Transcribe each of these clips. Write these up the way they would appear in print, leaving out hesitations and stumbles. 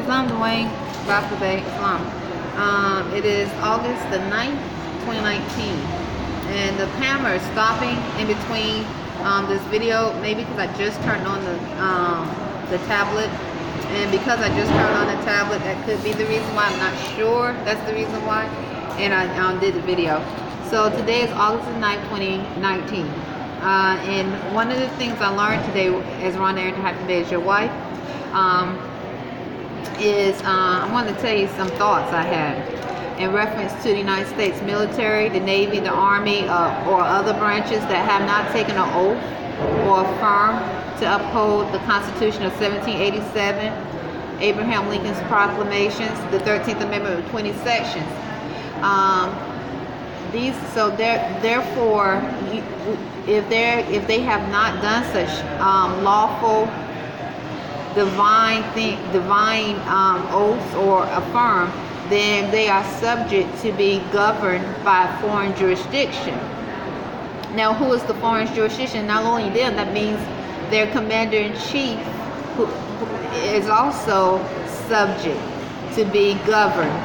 Islam Dwayne Bey Islam. It is August the 9th, 2019. And the camera is stopping in between this video, maybe because I just turned on the tablet. And because I just turned on the tablet, that could be the reason why. I'm not sure that's the reason why. And I did the video. So today is August the 9th, 2019. And one of the things I learned today as Ron Arrington-Bey is your wife, I wanted to tell you some thoughts I had in reference to the United States military, the Navy, the Army, or other branches that have not taken an oath or affirmed to uphold the Constitution of 1787, Abraham Lincoln's proclamations, the 13th Amendment with 20 sections. Therefore, if they have not done such lawful divine oaths or affirm, then they are subject to be governed by foreign jurisdiction. Now, who is the foreign jurisdiction? Not only them, that means their commander-in-chief, who is also subject to be governed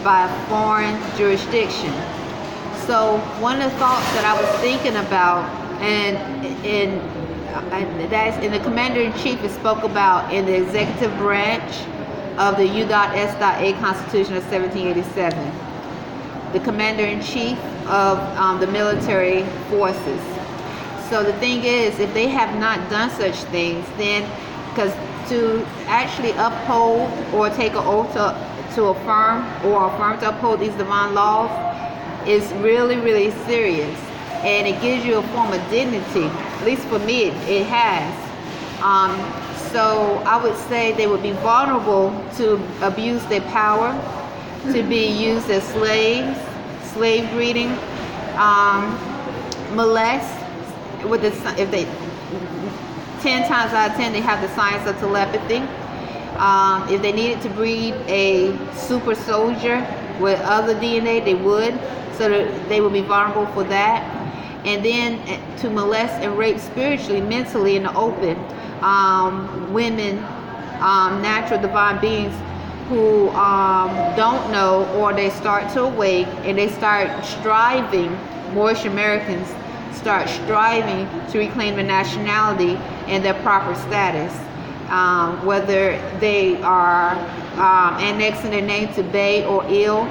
by foreign jurisdiction. So one of the thoughts that I was thinking about, and the commander-in-chief is spoke about in the executive branch of the U.S.A Constitution of 1787. The commander-in-chief of the military forces. So the thing is, if they have not done such things, then, because to actually uphold or take an oath to affirm to uphold these divine laws is really, really serious, and it gives you a form of dignity. At least for me, it has. So I would say they would be vulnerable to abuse their power, to be used as slaves, slave breeding, molest. If they 10 times out of 10 they have the science of telepathy. If they needed to breed a super soldier with other DNA, they would. So that they would be vulnerable for that. And then to molest and rape spiritually, mentally in the open, women, natural divine beings who don't know, or they start to awake and they start striving, Moorish Americans start striving to reclaim their nationality and their proper status. Whether they are annexing their name to Bey or Il,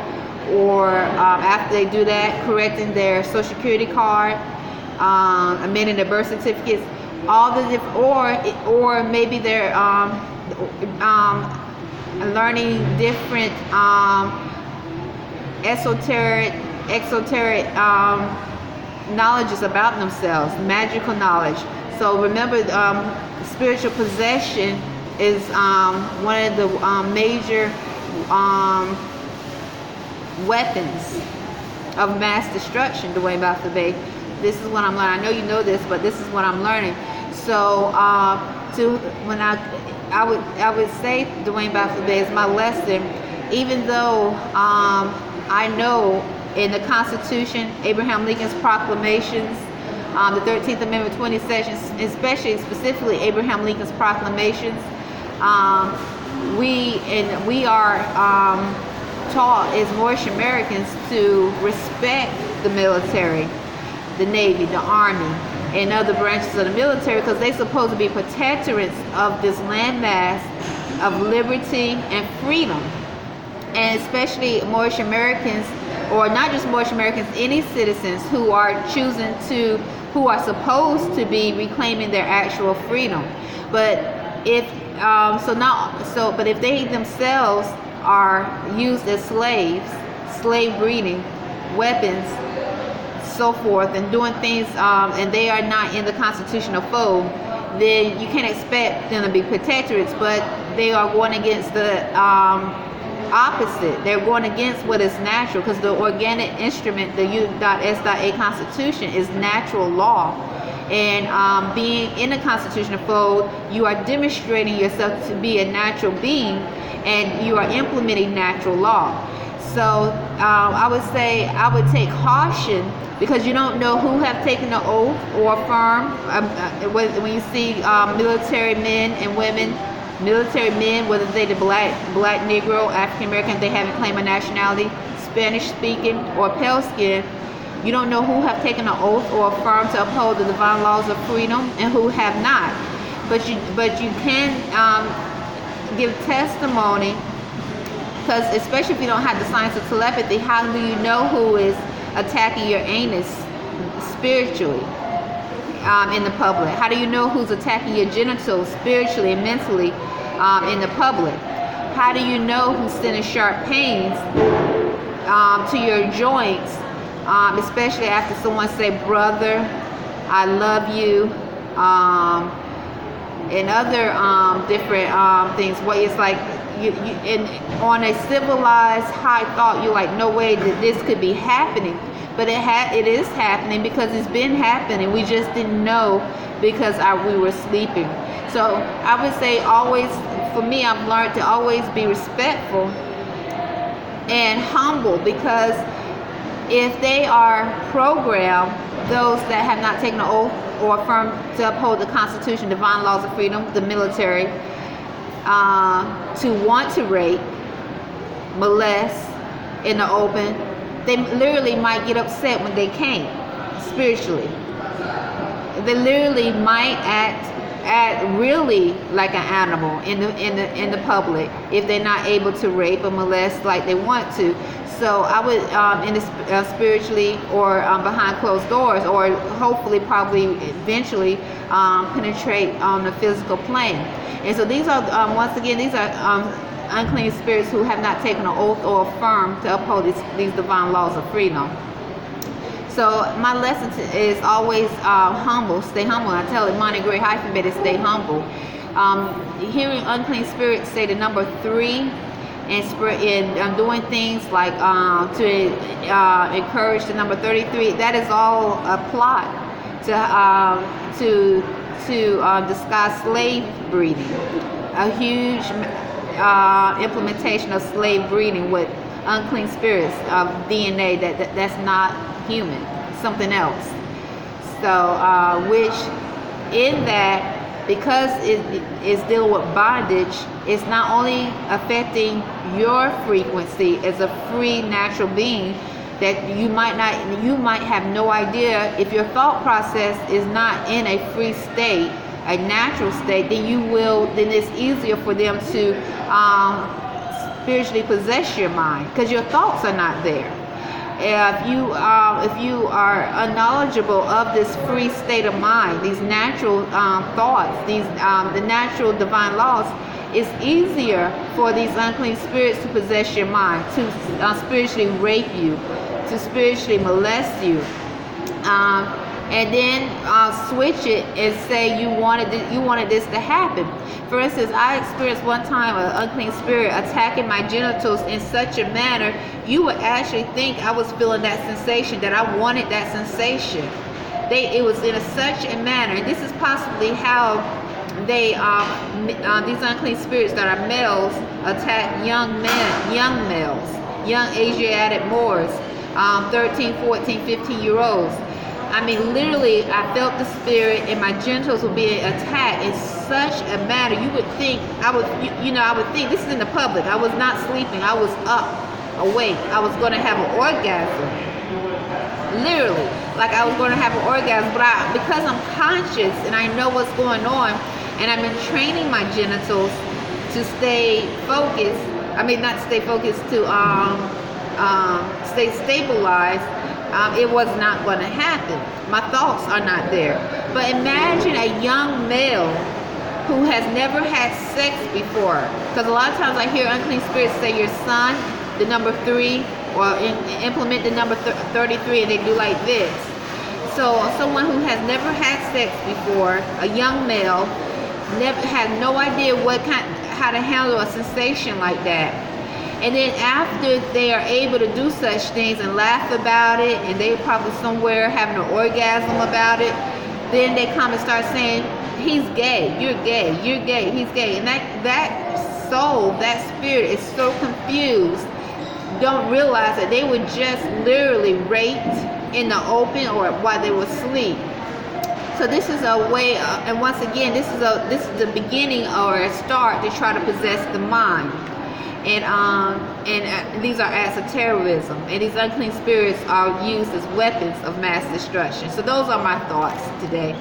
or after they do that, correcting their social security card, amending their birth certificates, all the or maybe they're learning different exoteric knowledges about themselves, magical knowledge. So remember, spiritual possession is one of the major weapons of mass destruction, Dwayne Bey. This is what I'm learning. I know you know this, but this is what I'm learning. So I would say Dwayne Bey is my lesson, even though I know in the Constitution, Abraham Lincoln's proclamations, the 13th Amendment, 20 sections, specifically Abraham Lincoln's proclamations, we are taught as Moorish Americans to respect the military, the Navy, the Army, and other branches of the military, because they're supposed to be protectorates of this landmass of liberty and freedom. And especially Moorish Americans, or not just Moorish Americans, any citizens who are supposed to be reclaiming their actual freedom. But if they themselves are used as slaves, slave breeding, weapons, so forth, and doing things, and they are not in the constitutional fold, then you can't expect them to be protectorates. But they are going against the opposite. They're going against what is natural, because the organic instrument, the U.S.A Constitution, is natural law. And being in the constitutional fold, you are demonstrating yourself to be a natural being, and you are implementing natural law. So I would say I would take caution, because you don't know who have taken the oath or affirmed. When you see military men and women military men, whether they the black, Negro, African American, they haven't claimed a nationality, Spanish speaking, or pale skin. You don't know who have taken an oath or affirmed to uphold the divine laws of freedom and who have not. But you can give testimony, because especially if you don't have the science of telepathy, how do you know who is attacking your anus spiritually in the public? How do you know who's attacking your genitals spiritually and mentally in the public? How do you know who's sending sharp pains to your joints, especially after someone say, brother, I love you, and other different things, where it's like on a civilized high thought, you're like, no way that this could be happening. But it is happening, because it's been happening. We just didn't know because we were sleeping. So I would say always, for me, I've learned to always be respectful and humble, because if they are programmed, those that have not taken an oath or affirmed to uphold the Constitution, divine laws of freedom, the military, to want to rape, molest in the open, they literally might get upset when they can't spiritually. They literally might act really like an animal in the public if they're not able to rape or molest like they want to. So I would spiritually or behind closed doors, or hopefully probably eventually penetrate on the physical plane. And so these are once again, these are unclean spirits who have not taken an oath or affirmed to uphold these divine laws of freedom. So my lesson is always humble, stay humble. I tell it, Monty Gray Hyphen to stay humble. Hearing unclean spirits say the number 3 and doing things like to encourage the number 33, that is all a plot to disguise slave breeding, a huge implementation of slave breeding with unclean spirits of DNA that's not human, something else. So which in that, because it is dealing with bondage, it's not only affecting your frequency as a free natural being, that you might have no idea. If your thought process is not in a free state, a natural state, then it's easier for them to spiritually possess your mind, because your thoughts are not there. If you are unknowledgeable of this free state of mind, these natural thoughts, the natural divine laws, it's easier for these unclean spirits to possess your mind, to spiritually rape you, to spiritually molest you, and then switch it and say you wanted this to happen. For instance, I experienced one time an unclean spirit attacking my genitals in such a manner, you would actually think I was feeling that sensation, that I wanted that sensation. It was in such a manner, and this is possibly how they these unclean spirits that are males attack young males, young Asiatic Moors, 13, 14, 15-year-olds. I mean, literally, I felt the spirit, and my genitals were being attacked in such a manner. You would think I would think, this is in the public. I was not sleeping. I was up, awake. I was going to have an orgasm. Literally, like I was going to have an orgasm. But because I'm conscious and I know what's going on, and I've been training my genitals to stay focused. I mean, not stay focused, to stay stabilized. It was not going to happen. My thoughts are not there. But imagine a young male who has never had sex before. Because a lot of times I hear unclean spirits say your son, the number 3, or implement the number 33, and they do like this. So someone who has never had sex before, a young male, has no idea how to handle a sensation like that. And then after they are able to do such things and laugh about it, and they're probably somewhere having an orgasm about it, then they come and start saying, he's gay, you're gay, you're gay, he's gay. And that soul, that spirit is so confused, don't realize that they were just literally raped in the open or while they were asleep. So this is a way, and once again, this is the beginning or a start to try to possess the mind. And these are acts of terrorism, and these unclean spirits are used as weapons of mass destruction. So those are my thoughts today.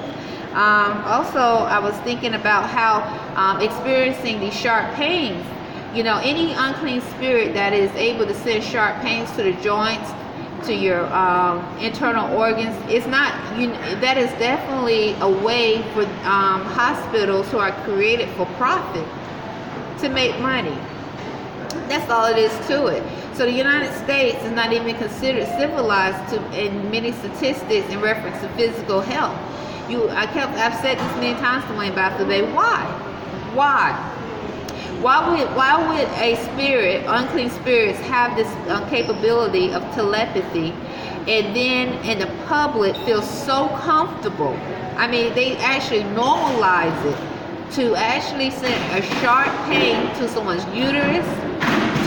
Also, I was thinking about how experiencing these sharp pains, any unclean spirit that is able to send sharp pains to the joints, to your internal organs, that is definitely a way for hospitals who are created for profit to make money. That's all it is to it. So the United States is not even considered civilized in many statistics in reference to physical health. I've said this many times to Wayne Bey. Why would a spirit, unclean spirits, have this capability of telepathy, and then the public feels so comfortable? I mean, they actually normalize it to actually send a sharp pain to someone's uterus,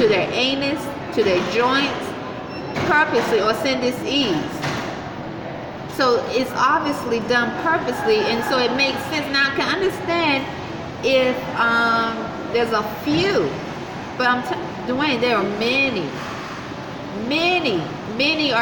to their anus, to their joints, purposely, or send disease. So it's obviously done purposely, and so it makes sense. Now I can understand if there's a few, but Dwayne, there are many are